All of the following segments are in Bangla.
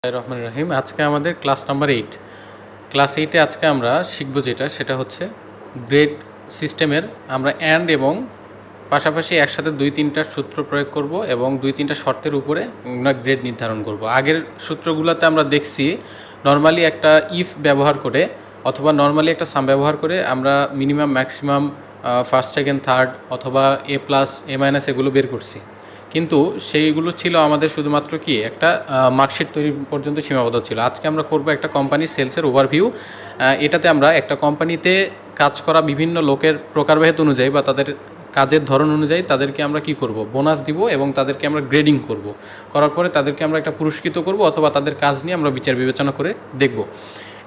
রহমান রহিম। আজকে আমাদের ক্লাস নাম্বার 8। ক্লাস 8-এ আজকে আমরা শিখব সেটা হচ্ছে গ্রেড সিস্টেমের আমরা অ্যান্ড এবং পাশাপাশি একসাথে 2-3টা সূত্র প্রয়োগ করব এবং 2-3টা শর্তের উপরে আমরা গ্রেড নির্ধারণ করব। আগের সূত্রগুলোতে আমরা দেখছি নর্মালি একটা ইফ ব্যবহার করে অথবা নর্মালি একটা সাম ব্যবহার করে আমরা minimum maximum first second third অথবা এ প্লাস এ মাইনাস এগুলো বের করছি, কিন্তু সেইগুলো ছিল আমাদের শুধুমাত্র কি একটা মার্কশিট তৈরি পর্যন্ত সীমাবদ্ধ ছিল। আজকে আমরা করব একটা কোম্পানির সেলসের ওভারভিউ। এটাতে আমরা একটা কোম্পানিতে কাজ করা বিভিন্ন লোকের প্রকারভেদ অনুযায়ী বা তাদের কাজের ধরন অনুযায়ী তাদেরকে আমরা কি করব, বোনাস দিব এবং তাদেরকে আমরা গ্রেডিং করব। করার পরে তাদেরকে আমরা একটা পুরস্কৃত করব অথবা তাদের কাজ নিয়ে আমরা বিচার বিবেচনা করে দেখব।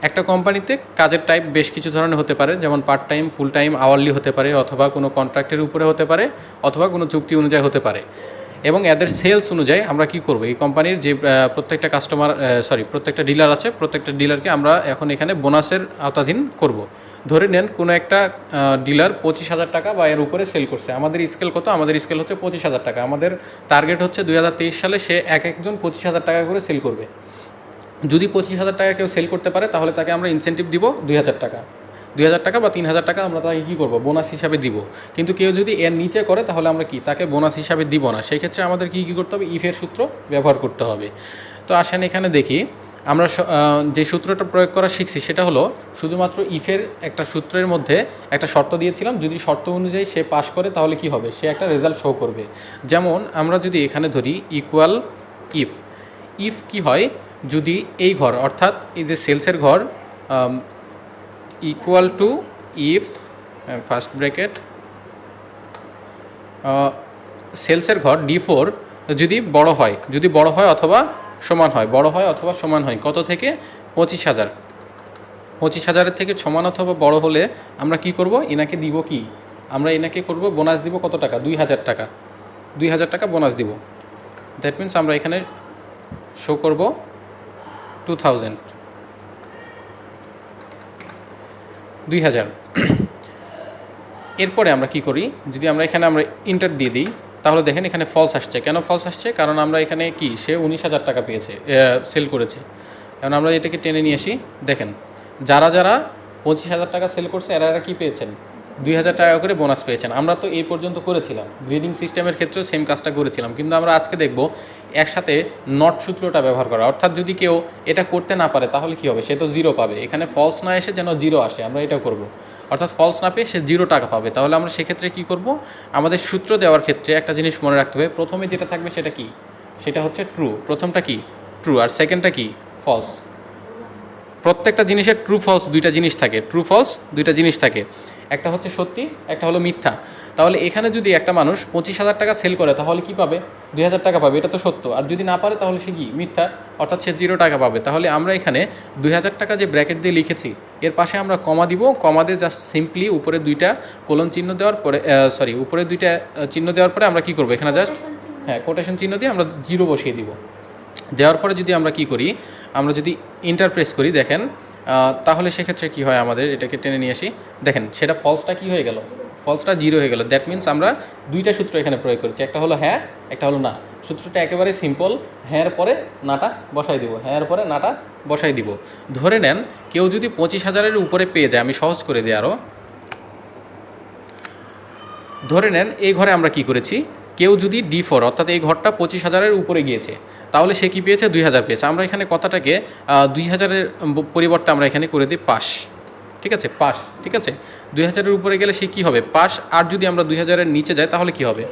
একটা কোম্পানিতে কাজের টাইপ বেশ কিছু ধরনের হতে পারে, যেমন part time, full time, hourly হতে পারে, অথবা কোনো কন্ট্রাক্টের উপরে হতে পারে, অথবা কোনো চুক্তি অনুযায়ী হতে পারে। এবং এদের সেলস অনুযায়ী আমরা কি করব, এই কোম্পানির যে প্রত্যেকটা প্রত্যেকটা ডিলার আছে, প্রত্যেকটা ডিলারকে আমরা এখন এখানে বোনাসের আওতাধীন করব। ধরে নেন কোনো একটা ডিলার 25,000 টাকা বা এর উপরে সেল করছে। আমাদের স্কেল কত? আমাদের স্কেল হচ্ছে 25,000 টাকা। আমাদের টার্গেট হচ্ছে 2023 সালে সে একজন 25,000 টাকা করে সেল করবে। যদি 25,000 টাকা কেউ সেল করতে পারে তাহলে তাকে আমরা ইনসেন্টিভ দিব 2,000 টাকা, 2,000 টাকা বা 3,000 টাকা আমরা তাকে কী করবো, বোনাস হিসাবে দিব। কিন্তু কেউ যদি এর নিচে করে তাহলে আমরা কি তাকে বোনাস হিসাবে দিব না। সেই ক্ষেত্রে আমাদের কী কী করতে হবে? ইফের সূত্র ব্যবহার করতে হবে। তো আসেন এখানে দেখি আমরা যে সূত্রটা প্রয়োগ করা শিখছি সেটা হলো শুধুমাত্র ইফের একটা সূত্রের মধ্যে একটা শর্ত দিয়েছিলাম, যদি শর্ত অনুযায়ী সে পাস করে তাহলে কি হবে, সে একটা রেজাল্ট শো করবে। যেমন আমরা যদি এখানে ধরি ইকুয়াল ইফ, ইফ কি হয়, যদি এই ঘর অর্থাৎ এই যে সেলসের ঘর equal to if first bracket সেলসের ঘর D4 যদি বড় হয়, অথবা সমান হয়, অথবা সমান হয় কত থেকে? 25,000। 25,000-এর থেকে সমান অথবা বড় হলে আমরা কি করব, এনাকে দিব কি, আমরা এনাকে করব বোনাস দিব কত টাকা? 2,000 টাকা। 2,000 টাকা বোনাস দিব। দ্যাট মিনস আমরা এখানে শো করব 2,000, 2,000। এরপরে আমরা কি করি, যদি আমরা এখানে ইন্টার দিয়ে দিই তাহলে দেখেন এখানে ফলস আসছে। কেন ফলস আসছে? কারণ আমরা এখানে কি, সে 19,000 টাকা পেয়েছে, সেল করেছে। এখন আমরা এটাকে টেনে নিয়ে আসি। দেখেন যারা 25,000 টাকা সেল করছে এরা কী পেয়েছেন? 2,000 টাকা করে বোনাস পেয়েছেন। আমরা তো এই পর্যন্ত করেছিলাম, গ্রেডিং সিস্টেমের ক্ষেত্রেও সেম কাজটা করেছিলাম, কিন্তু আমরা আজকে দেখব একসাথে নট সূত্রটা ব্যবহার করা। অর্থাৎ যদি কেউ এটা করতে না পারে তাহলে কি হবে, সে তো 0 পাবে। এখানে ফলস না এসে যেন 0 আসে, আমরা এটা করব। অর্থাৎ ফলস না পেয়ে সে 0 টাকা পাবে। তাহলে আমরা সেক্ষেত্রে কী করব, আমাদের সূত্র দেওয়ার ক্ষেত্রে একটা জিনিস মনে রাখতে হবে, প্রথমে যেটা থাকবে সেটা কি, সেটা হচ্ছে ট্রু। প্রথমটা কি? ট্রু। আর সেকেন্ডটা কি? ফলস। প্রত্যেকটা জিনিসের ট্রু ফলস দুইটা জিনিস থাকে, একটা হচ্ছে সত্যি, একটা হলো মিথ্যা। তাহলে এখানে যদি একটা মানুষ 25,000 টাকা সেল করে তাহলে কি পাবে? 2,000 টাকা পাবে, এটা তো সত্য। আর যদি না পারে তাহলে সে কি? মিথ্যা, অর্থাৎ সে 0 টাকা পাবে। তাহলে আমরা এখানে 2,000 টাকা যে ব্র্যাকেট দিয়ে লিখেছি এর পাশে আমরা কমা দিব। কমা দিয়ে জাস্ট সিম্পলি উপরে 2টা কোলন চিহ্ন দেওয়ার পরে উপরে 2টা চিহ্ন দেওয়ার পরে আমরা কি করব, এখানে জাস্ট কোটেশন চিহ্ন দিয়ে আমরা 0 বসিয়ে দিব। দেওয়ার পরে যদি আমরা কি করি, আমরা যদি ইন্টার প্রেস করি দেখেন, তাহলে সেক্ষেত্রে কী হয়, আমাদের এটাকে টেনে নিয়ে আসি। দেখেন সেটা ফলসটা কী হয়ে গেল, ফলসটা 0 হয়ে গেল। দ্যাট মিনস আমরা 2টা সূত্র এখানে প্রয়োগ করেছি, একটা হলো হ্যাঁ, একটা হলো না। সূত্রটা একেবারে সিম্পল, হ্যাঁর পরে নাটা বসাই দিব, ধরে নেন কেউ যদি 25,000-এর উপরে পেয়ে যায়, আমি সহজ করে দিই আরও। ধরে নেন এই ঘরে আমরা কি করেছি, কেউ যদি D4 অর্থাৎ এই ঘরটা 25,000-এর উপরে গিয়েছে তাহলে সে কী পেয়েছে? 2,000 পেয়েছে। আমরা এখানে কথাটাকে 2,000-এর পরিবর্তে আমরা এখানে করে দিই পাস। ঠিক আছে, পাস। ঠিক আছে, 2,000-এর উপরে গেলে সে কী হবে? পাস। আর যদি আমরা 2,000-এর নিচে যাই তাহলে কি হবে?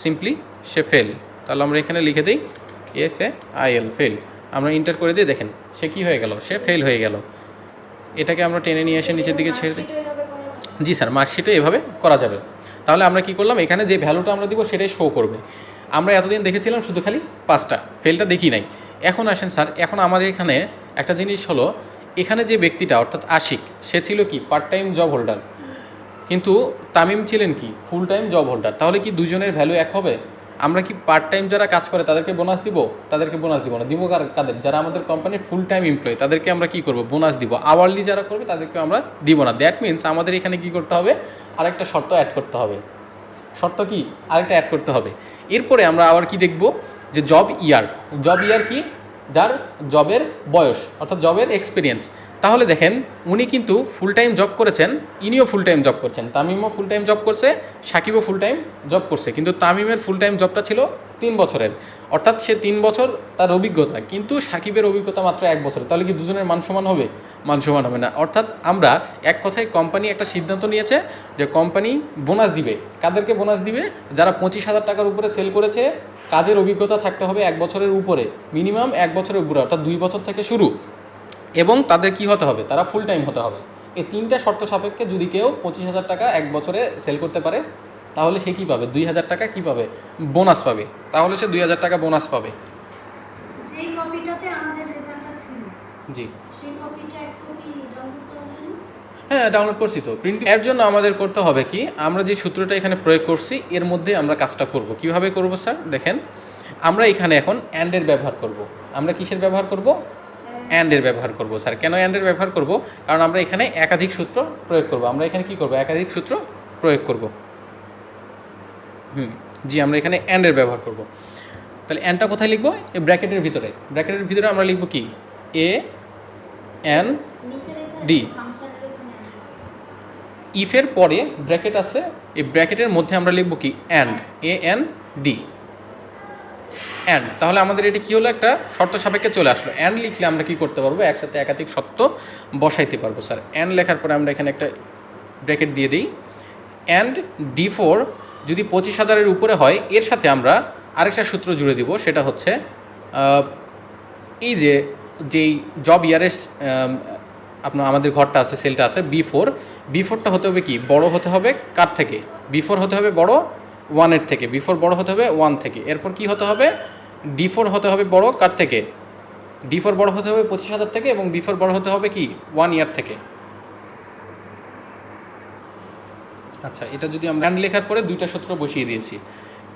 সিম্পলি সে ফেল। তাহলে আমরা এখানে লিখে দিই FAIL, ফেল। আমরা ইন্টার করে দিই, দেখেন সে কী হয়ে গেল, সে ফেল হয়ে গেল। এটাকে আমরা টেনে নিয়ে এসে নিচের দিকে ছেড়ে দিই। জি স্যার, মার্কশিটও এভাবে করা যাবে। তাহলে আমরা কি করলাম, এখানে যে ভ্যালুটা আমরা দিব সেটাই শো করবে। আমরা এতদিন দেখেছিলাম শুধু খালি পাসটা, ফেলটা দেখি নাই। এখন আসেন স্যার, এখন আমাদের এখানে একটা জিনিস হলো, এখানে যে ব্যক্তিটা অর্থাৎ আশিক, সে ছিল কি পার্ট টাইম জব হোল্ডার, কিন্তু তামিম ছিলেন কি ফুল টাইম জব হোল্ডার। তাহলে কি দুজনের ভ্যালু এক হবে? আমরা কি পার্ট টাইম যারা কাজ করে তাদেরকে বোনাস দিব? তাদেরকে বোনাস দিব না। দিব কাদের? যারা আমাদের কোম্পানির ফুল টাইম এমপ্লয়ি, তাদেরকে আমরা কি করব? বোনাস দিব। আওয়ারলি যারা করবে তাদেরকে আমরা দিব না। দ্যাট মিনস আমাদের এখানে কি করতে হবে, আরেকটা শর্ত অ্যাড করতে হবে। শর্ত কি? আরেকটা অ্যাড করতে হবে। এরপরে আমরা আবার কি দেখব, যে জব ইয়ার কি যার জবের বয়স অর্থাৎ জবের এক্সপিরিয়েন্স। তাহলে দেখেন উনি কিন্তু ফুল টাইম জব করেছেন, ইনিও ফুল টাইম জব করছেন, তামিমও ফুল টাইম জব করছে, সাকিবও ফুল টাইম জব করছে, কিন্তু তামিমের ফুল টাইম জবটা ছিল 3 বছরের, অর্থাৎ সে 3 বছর তার অভিজ্ঞতা, কিন্তু সাকিবের অভিজ্ঞতা মাত্র 1 বছর। তাহলে কি দুজনের মান সমান হবে? মান সমান হবে না। অর্থাৎ আমরা এক কথায় কোম্পানি একটা সিদ্ধান্ত নিয়েছে যে কোম্পানি বোনাস দিবে। কাদেরকে বোনাস দিবে? যারা 25,000 টাকার উপরে সেল করেছে, কাজের অভিজ্ঞতা থাকতে হবে 1 বছরের উপরে, মিনিমাম 1 বছরের উপরে, অর্থাৎ 2 বছর থেকে শুরু, এবং তাদের কি হতে হবে? তারা ফুল টাইম হতে হবে। এই 3টা শর্ত সাপেক্ষে যদি কেউ 25,000 টাকা 1 বছরে সেল করতে পারে, তাহলে সে কী পাবে? 2,000 টাকা কী পাবে? বোনাস পাবে। তাহলে সে 2,000 টাকা বোনাস পাবে। যেই কপিটাতে আমাদের রেজাল্টটা ছিল, জি, সেই কপিটা এক কপি ডাউনলোড করা যায় না? হ্যাঁ, ডাউনলোড করছি তো। প্রিন্ট এর জন্য আমাদের করতে হবে কি, আমরা যে সূত্রটা এখানে প্রয়োগ করছি এর মধ্যে আমরা কাজটা করব। কিভাবে করব স্যার? দেখেন, আমরা এখানে এখন অ্যান্ডের ব্যবহার করব। আমরা কিসের ব্যবহার করব? অ্যান্ডের ব্যবহার করব। স্যার কেন অ্যান্ডের ব্যবহার করব? কারণ আমরা এখানে একাধিক সূত্র প্রয়োগ করব। আমরা এখানে কি করব? একাধিক সূত্র প্রয়োগ করব। জি, আমরা এখানে অ্যান্ডের ব্যবহার করব। তাহলে অ্যান্ডটা কোথায় লিখব? এই ব্র্যাকেটের ভিতরে। ব্র্যাকেটের ভিতরে আমরা লিখব কি? A N D. ইফের পরে ব্র্যাকেট আছে, এই ব্র্যাকেটের মধ্যে আমরা লিখব কি? And, A N D, and. তাহলে আমাদের এটা কি হলো? একটা শর্ত সাপেক্ষে চলে আসলো। অ্যান্ড লিখলে আমরা কি করতে পারবো? একসাথে একাধিক শর্ত বসাইতে পারবো। স্যার অ্যান্ড লেখার পরে আমরা এখানে একটা ব্র্যাকেট দিয়ে দিই। অ্যান্ড D4 যদি 25,000-এর উপরে হয়, এর সাথে আমরা আরেকটা সূত্র জুড়ে দিব। সেটা হচ্ছে এই যেই জব ইয়ারের আমাদের ঘরটা আছে, সেলটা আছে B4, B4টা হতে হবে কি? বড় হতে হবে কার থেকে? B4 হতে হবে বড় 1-এর থেকে। B4 বড় হতে হবে 1 থেকে। এরপর কি হতে হবে? D4 হতে হবে বড় কার থেকে? D4 বড় হতে হবে 25,000 থেকে, এবং B4 বড় হতে হবে কি? 1 ইয়ার থেকে। আচ্ছা, এটা যদি আমরা অ্যান্ড লেখার পরে 2টা সূত্র বসিয়ে দিয়েছি।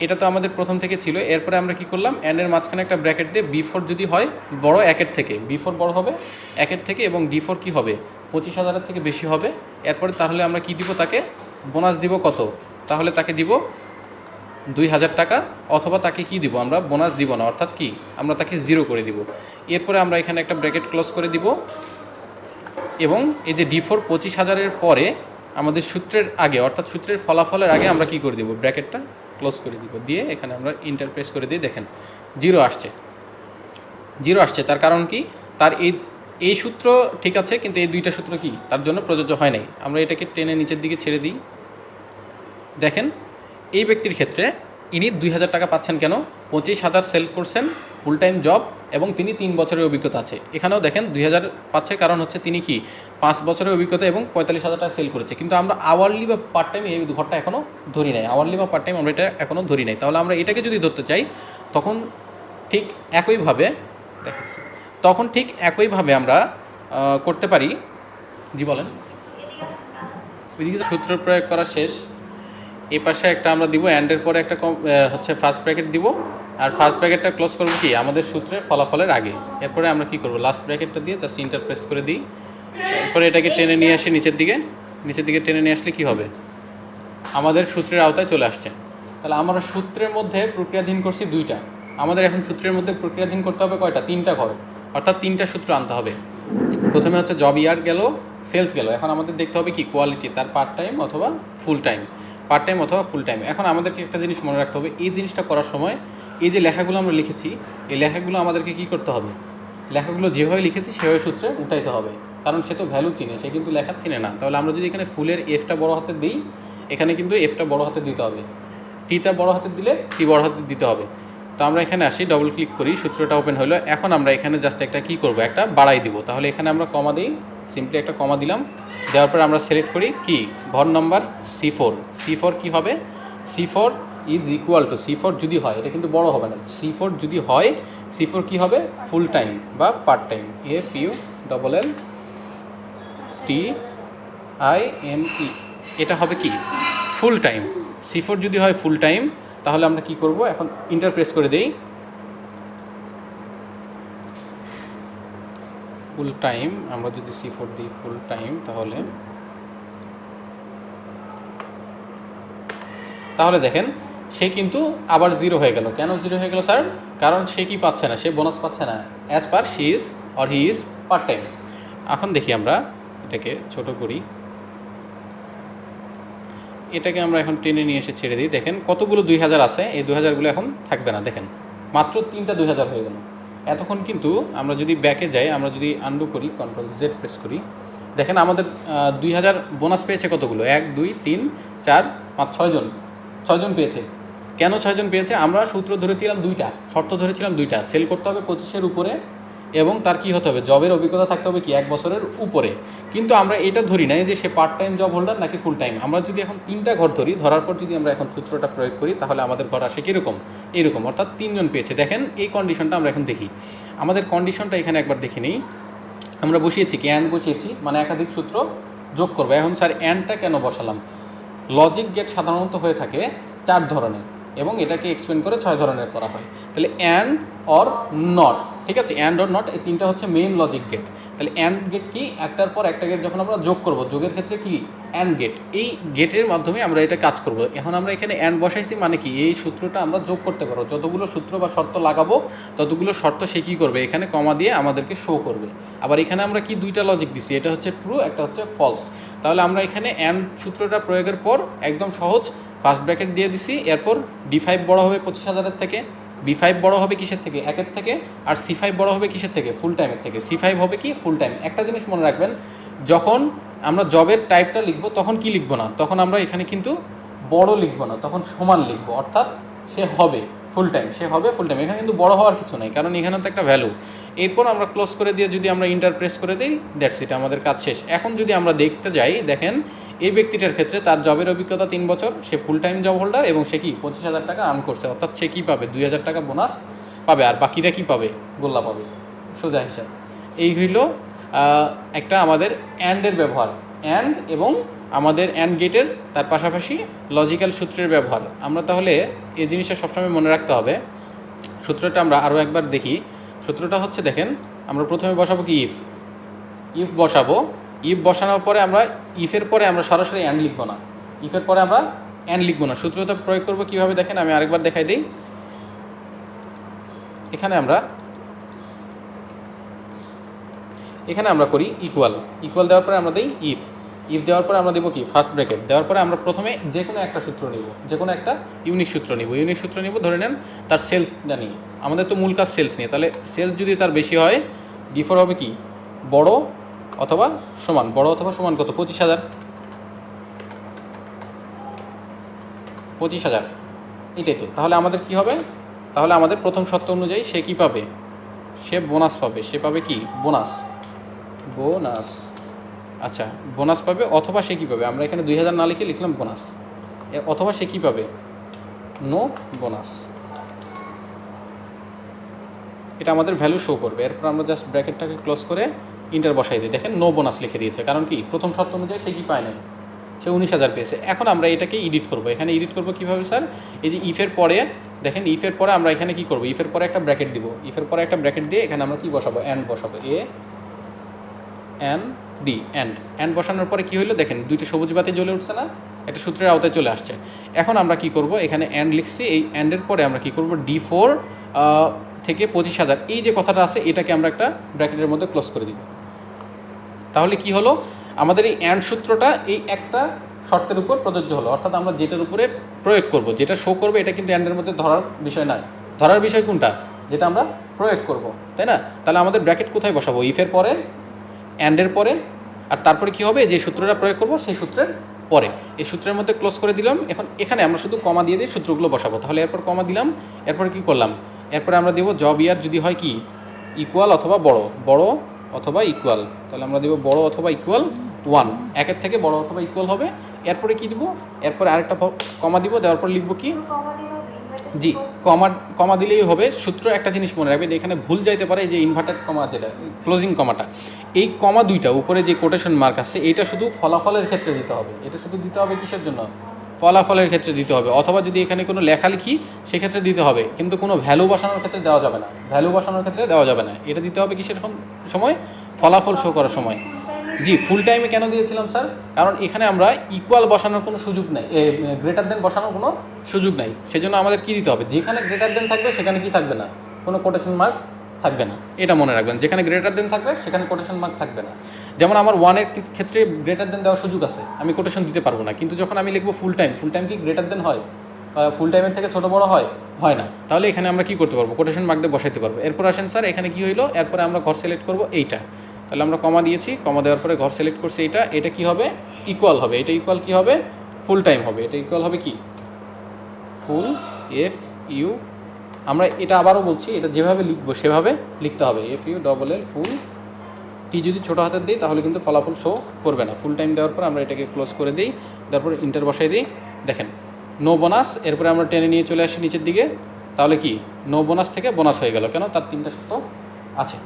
এটা তো আমাদের প্রথম থেকে ছিল। এরপরে আমরা কি করলাম? অ্যান্ডের মাঝখানে একটা ব্র্যাকেট দিয়ে B4 যদি হয় বড় 1-এর থেকে, B4 বড় হবে 1-এর থেকে, এবং D4 কি হবে? 25,000-এর থেকে বেশি হবে। এরপরে তাহলে আমরা কি দিব? তাকে বোনাস দিব কত? তাহলে তাকে দিব 2,000 টাকা, অথবা তাকে কি দিব? আমরা বোনাস দিব না, অর্থাৎ কি? আমরা তাকে 0 করে দিব। এরপরে আমরা এখানে একটা ব্র্যাকেট ক্লোজ করে দিব, এবং এই যে D4 25,000-এর পরে আমাদের সূত্রের আগে, অর্থাৎ সূত্রের ফলাফলের আগে আমরা কি করে দিব? ব্র্যাকেটটা ক্লোজ করে দিব। দিয়ে এখানে আমরা ইন্টার প্রেস করে দিই। দেখেন 0 আসছে। 0 আসছে, তার কারণ কি? তার এই সূত্র ঠিক আছে, কিন্তু এই 2টা সূত্র কি তার জন্য প্রযোজ্য হয় নাই। আমরা এটাকে টেনে নিচের দিকে ছেড়ে দিই। দেখেন এই ব্যক্তির ক্ষেত্রে ইনি 2,000 টাকা পাচ্ছেন কেন? 25,000 সেল করছেন, ফুল টাইম জব, এবং তিনি 3 বছরের অভিজ্ঞতা আছে। এখানেও দেখেন 2,000 পাচ্ছে, কারণ হচ্ছে তিনি কি 5 বছরের অভিজ্ঞতা এবং 45,000 টাকা সেল করেছে। কিন্তু আমরা আওয়ারলি বা পার্ট টাইম এই ঘরটা এখনও ধরি নাই। আওয়ারলি বা পার্ট টাইম আমরা এটা এখনও ধরি নাই। তাহলে আমরা এটাকে যদি ধরতে চাই, তখন ঠিক একইভাবে দেখাচ্ছি, তখন ঠিক একইভাবে আমরা করতে পারি। জি বলেন। ওইদিকে সূত্র প্রয়োগ করা শেষ। এই পাশে একটা আমরা দিব, অ্যান্ডের পরে একটা হচ্ছে ফার্স্ট ব্র্যাকেট দিব, আর ফার্স্ট ব্র্যাকেটটা ক্লোজ করবো কি? আমাদের সূত্রের ফলাফলের আগে। এরপরে আমরা কি করব? লাস্ট ব্র্যাকেটটা দিয়ে জাস্ট ইন্টার প্রেস করে দিই। এরপরে এটাকে টেনে নিয়ে আসি নিচের দিকে টেনে নিয়ে আসলে কি হবে? আমাদের সূত্রের আওতায় চলে আসছে। তাহলে আমরা সূত্রের মধ্যে প্রক্রিয়াধীন করছি 2টা। আমাদের এখন সূত্রের মধ্যে প্রক্রিয়াধীন করতে হবে কয়টা? 3টা ঘর, অর্থাৎ 3টা সূত্র আনতে হবে। প্রথমে হচ্ছে জব ইয়ার গেল, সেলস গেল। এখন আমাদের দেখতে হবে কি? কোয়ালিটি, তার পার্ট টাইম অথবা ফুল টাইম, পার্ট টাইম অথবা ফুল টাইম। এখন আমাদেরকে একটা জিনিস মনে রাখতে হবে, এই জিনিসটা করার সময় এই যে লেখাগুলো আমরা লিখেছি, এই লেখাগুলো আমাদেরকে কি করতে হবে? লেখাগুলো যেভাবে লিখেছি সেভাবে সূত্রে উঠাইতে হবে, কারণ সে তো ভ্যালু চিনে, সে কিন্তু লেখা চিনে না। তাহলে আমরা যদি এখানে ফুলের এফটা বড় হাতে দিই, এখানে কিন্তু এফটা বড় হাতে দিতে হবে, টিটা বড় হাতে দিলে টি বড় হাতে দিতে হবে। তো আমরা এখানে আসি, ডবল ক্লিক করি, সূত্রটা ওপেন হলো। এখন আমরা এখানে জাস্ট একটা কি করব? একটা বাড়াই দিব। তাহলে এখানে আমরা কমা দিই, সিম্পলি একটা কমা দিলাম। দেওয়ার পরে আমরা সিলেক্ট করি কি? ঘর নাম্বার C4। C4 কি হবে? C4 is equal to, C4 যদি হয়, এটা কিন্তু বড় হবে না, C4 যদি হয়, C4 কি হবে? ফুল টাইম বা পার্ট টাইম, FULLTIME, এটা হবে কি? Full time. C4 যদি হয় ফুল টাইম, তাহলে আমরা কি করব? এখন ইন্টার প্রেস করে দেই। ফুল টাইম, আমরা যদি C4 দিই ফুল টাইম, তাহলে দেখেন সে কিন্তু আবার 0 হয়ে গেল। কেন 0 হয়ে গেল স্যার? কারণ সে কি পাচ্ছে না? সে বোনাস পাচ্ছে না। As per she is or he is part time. এখন দেখি আমরা এটাকে ছোট করি, এটাকে আমরা এখন টেনে নিয়ে এসে ছেড়ে দিই। দেখেন কতগুলো 2000 আছে, এই 2000গুলো এখন থাকবে না। দেখেন মাত্র 3টা 2000 হয়ে গেল। এতক্ষণ কিন্তু আমরা যদি ব্যাকে যাই, আমরা যদি আন্ডু করি, কন্ট্রোল জেড প্রেস করি, দেখেন আমাদের 2000 বোনাস পেয়েছে কতগুলো, 1 2 3 4 5 6জন পেয়েছে। কেন 6জন পেয়েছে? আমরা সূত্র ধরেছিলাম 2টা, শর্ত ধরেছিলাম 2টা, সেল করতে হবে 25-এর উপরে এবং তার কি হতে হবে, জবের অভিজ্ঞতা থাকতে হবে কি 1 বছরের উপরে। কিন্তু আমরা এটা ধরি নাই যে সে পার্ট টাইম জব হোল্ডার নাকি ফুল টাইম। আমরা যদি এখন 3টা ঘর ধরি, ধরার পর যদি আমরা এখন সূত্রটা প্রয়োগ করি, তাহলে আমাদের ঘর আসে কীরকম, এইরকম, অর্থাৎ 3জন পেয়েছে। দেখেন এই কন্ডিশনটা আমরা এখন দেখি, আমাদের কন্ডিশনটা এখানে একবার দেখে নিই। আমরা বসিয়েছি কি, অ্যান্ড বসিয়েছি, মানে একাধিক সূত্র যোগ করবো। এখন স্যার অ্যান্ডটা কেন বসালাম? লজিক গেট সাধারণত হয়ে থাকে 4 ধরনের এবং এটাকে এক্সপ্লেন করে 6 ধরনের করা হয়। তাহলে অ্যান্ড অর নট, ঠিক আছে, অ্যান্ড অর নট, এই 3টা হচ্ছে মেইন লজিক গেট। তাহলে অ্যান্ড গেট কি, একটার পর একটা গেট যখন আমরা যোগ করব, যোগের ক্ষেত্রে কি অ্যান্ড গেট, এই গেটের মাধ্যমে আমরা এটা কাজ করব। এখন আমরা এখানে অ্যান্ড বসাইছি, মানে কি এই সূত্রটা আমরা যোগ করতে পারবো, যতগুলো সূত্র বা শর্ত লাগাবো ততগুলো শর্ত সে কী করবে, এখানে কমা দিয়ে আমাদেরকে শো করবে। আবার এখানে আমরা কি 2টা লজিক দিছি, এটা হচ্ছে ট্রু, একটা হচ্ছে ফলস। তাহলে আমরা এখানে অ্যান্ড সূত্রটা প্রয়োগের পর একদম সহজ ফার্স্ট ব্র্যাকেট দিয়ে দিছি, এরপর D5 বড় হবে 25,000-এর থেকে, B5 বড় হবে কিসের থেকে, 1-এর থেকে, আর C5 বড় হবে কিসের থেকে, ফুল টাইমের থেকে। C5 হবে কি, ফুল টাইম। একটা জিনিস মনে রাখবেন, যখন আমরা জবের টাইপটা লিখবো তখন কি লিখবো না, তখন আমরা এখানে কিন্তু বড় লিখবো না, তখন সমান লিখবো, অর্থাৎ সে হবে ফুল টাইম, সে হবে ফুল টাইম। এখানে কিন্তু বড় হওয়ার কিছু নাই, কারণ এখানে তো একটা ভ্যালু। এরপর আমরা ক্লোজ করে দিয়ে যদি আমরা ইন্টার প্রেস করে দিই, দ্যাটস ইট, আমাদের কাজ শেষ। এখন যদি আমরা দেখতে যাই, দেখেন এই ব্যক্তিটার ক্ষেত্রে তার জবের অভিজ্ঞতা 3 বছর, সে ফুল টাইম জব হোল্ডার এবং সে কি 25,000 টাকা আর্ন করছে, অর্থাৎ সে কী পাবে, 2,000 টাকা বোনাস পাবে, আর বাকিরা কী পাবে, গোল্লা পাবে, সোজা হিসাব। এই হইল একটা আমাদের অ্যান্ডের ব্যবহার, অ্যান্ড এবং আমাদের অ্যান্ড গেটের তার পাশাপাশি লজিক্যাল সূত্রের ব্যবহার। আমরা তাহলে এই জিনিসটা সবসময় মনে রাখতে হবে। সূত্রটা আমরা আরও একবার দেখি। সূত্রটা হচ্ছে, দেখেন আমরা প্রথমে বসাবো কি, ইফ বসাবো। ইফ বসানোর পরে আমরা ইফের পরে আমরা সরাসরি অ্যান্ড লিখবো না, ইফের পরে আমরা অ্যান্ড লিখবো না। সূত্রটা প্রয়োগ করবো কীভাবে, দেখেন আমি আরেকবার দেখাই দিই। এখানে আমরা করি ইকুয়াল, ইকুয়াল দেওয়ার পরে আমরা দিই ইফ, ইফ দেওয়ার পরে আমরা দেবো কি, ফার্স্ট ব্র্যাকেট দেওয়ার পরে আমরা প্রথমে যে কোনো একটা সূত্র নিব, যে কোনো একটা ইউনিক সূত্র নিব। ইউনিক সূত্র নিব, ধরে নেন তার সেলসটা নিই, আমাদের তো মূল কাজ সেলস নিয়ে। তাহলে সেলস যদি তার বেশি হয়, D4 হবে কি, বড় অথবা সমান, বড় অথবা সমান কত, 25,000, এটাই তো। তাহলে আমাদের কি হবে, তাহলে আমাদের প্রথম শর্ত অনুযায়ী সে কি পাবে, সে বোনাস পাবে, সে পাবে কি, বোনাস, বোনাস, আচ্ছা বোনাস পাবে, অথবা সে কী পাবে, আমরা এখানে 2,000 না লিখে লিখলাম বোনাস, অথবা সে কী পাবে, নো বোনাস। এটা আমাদের ভ্যালু শো করবে। এরপর আমরা জাস্ট ব্র্যাকেটটাকে ক্লোজ করে ইন্টার বসাই দিই। দেখেন নো বোনাস লিখে দিয়েছে, কারণ কি, প্রথম শর্ত অনুযায়ী সে কী পায় নাই, সে 19,000 পেয়েছে। এখন আমরা এটাকে এডিট করব। এখানে এডিট করব কীভাবে স্যার, এই যে ইফের পরে, দেখেন ইফের পরে আমরা এখানে কী করব, ইফের পরে একটা ব্র্যাকেট দিব, ইফের পরে একটা ব্র্যাকেট দিয়ে এখানে আমরা কী বসাবো, অ্যান্ড বসাবো, অ্যান্ড বসানোর পরে কী হলো, দেখেন 2টা সবুজ বাতি জ্বলে উঠছে না, একটা সূত্রের আওতায় চলে আসছে। এখন আমরা কি করব, এখানে অ্যান্ড লিখছি, এই অ্যান্ডের পরে আমরা কি করব, D4 থেকে 25,000, এই যে কথাটা আছে এটাকে আমরা একটা ব্র্যাকেটের মধ্যে ক্লোজ করে দিব। তাহলে কি হলো, আমাদের এই অ্যান্ড সূত্রটা এই একটা শর্তের উপর প্রযোজ্য হলো, অর্থাৎ আমরা যেটার উপরে প্রয়োগ করব, যেটা শো করবে, এটা কিন্তু অ্যান্ডের মধ্যে ধরার বিষয় নয়। ধরার বিষয় কোনটা, যেটা আমরা প্রয়োগ করব, তাই না? তাহলে আমাদের ব্র্যাকেট কোথায় বসাবো, ইফের পরে, অ্যান্ডের পরে, আর তারপরে কি হবে, যে সূত্রটা প্রয়োগ করব সেই সূত্রের পরে, এই সূত্রের মধ্যে ক্লোজ করে দিলাম। এখন এখানে আমরা শুধু কমা দিয়ে সূত্রগুলো বসাবো। তাহলে এরপর কমা দিলাম, এরপর কি করলাম, এরপরে আমরা দেবো জব ইয়ার যদি হয় কি, ইকুয়াল অথবা বড়, বড় অথবা ইকুয়াল। তাহলে আমরা দেবো বড় অথবা ইকুয়াল 1, 1-এর থেকে বড় অথবা ইকুয়াল হবে। এরপরে কি দিব, এরপরে আরেকটা কমা দিব, দেওয়ার পর লিখবো কি, জি কমা দিলেই হবে। সূত্র একটা জিনিস মনে রাখবেন, এখানে ভুল যাইতে পারে, যে ইনভার্টেড কমা, যেটা ক্লোজিং কমাটা, এই কমা 2টা উপরে যে কোটেশন মার্ক আছে, এটা শুধু ফলাফলের ক্ষেত্রে দিতে হবে। এটা শুধু দিতে হবে কিসের জন্য, ফলাফলের ক্ষেত্রে দিতে হবে, অথবা যদি এখানে কোনো লেখালেখি সেক্ষেত্রে দিতে হবে, কিন্তু কোনো ভ্যালু বসানোর ক্ষেত্রে দেওয়া যাবে না, ভ্যালু বসানোর ক্ষেত্রে দেওয়া যাবে না। এটা দিতে হবে কিসের সময়, ফলাফল শো করার সময়। জি, ফুল টাইমে কেন দিয়েছিলাম স্যার, কারণ এখানে আমরা ইকুয়াল বসানোর কোনো সুযোগ নেই, গ্রেটার দেন বসানোর কোনো সুযোগ নাই। সেজন্য আমাদের কি দিতে হবে, যেখানে গ্রেটার দেন থাকবে সেখানে কি থাকবে না, কোনো কোটেশন মার্ক থাকবে না, এটা মনে রাখবেন। যেখানে গ্রেটার দেন থাকবে সেখানে কোটেশন মার্ক থাকবে না। যেমন আমার ওয়ানের ক্ষেত্রে গ্রেটার দেন দেওয়ার সুযোগ আছে, আমি কোটেশন দিতে পারবো না, কিন্তু যখন আমি লিখবো ফুল টাইম কি গ্রেটার দেন হয়? ফুল টাইমের থেকে ছোটো বড় হয়? হয় না। তাহলে এখানে আমরা কী করতে পারবো? কোটেশন মার্ক দিয়ে বসাইতে পারবো। এরপর আসেন স্যার, এখানে কী হইলো, এরপরে আমরা ঘর সিলেক্ট করবো এইটা। তাহলে আমরা কমা দিয়েছি, কমা দেওয়ার পরে ঘর সিলেক্ট করছি এইটা। এটা কী হবে? ইকুয়াল হবে। এটা ইকুয়াল কী হবে? ফুল টাইম হবে। এটা ইকুয়াল হবে কি? ফুল FU। আমরা এটা আবারও বলছি, এটা যেভাবে লিখবো সেভাবে লিখতে হবে। FULL ফুল। টি যদি ছোটো হাতের দিই তাহলে কিন্তু ফলাফল শো করবে না। ফুল টাইম দেওয়ার পর আমরা এটাকে ক্লোজ করে দিই, তারপর ইন্টার বসাই দিই। দেখেন নো বোনাস, এরপরে আমরা টেনে নিয়ে চলে আসি নিচের দিকে। তাহলে কি নো বোনাস থেকে বোনাস হয়ে গেল, কেন? তার 3টা শর্ত আছে।